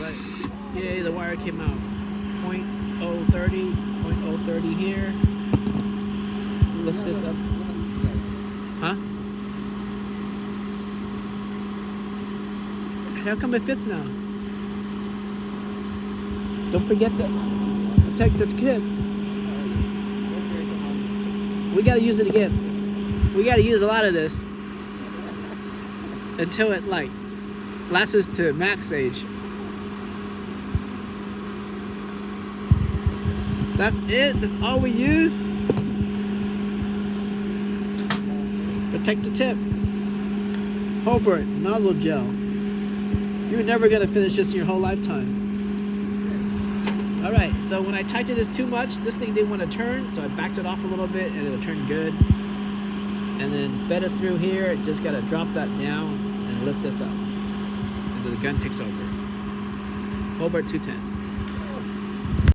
but yay, the wire came out. 0.030 here. Lift this up. Huh? How come it fits now? Don't forget to protect the tip. We gotta use it again. We gotta use a lot of this until it like lasts us to max age. That's it. That's all we use. Protect the tip. Hobart nozzle gel. You're never gonna finish this in your whole lifetime. All right. So when I tightened this too much, this thing didn't want to turn, so I backed it off a little bit, and it'll turn good. And then fed it through here. Just gotta drop that down and lift this up, and the gun takes over. Hobart 210.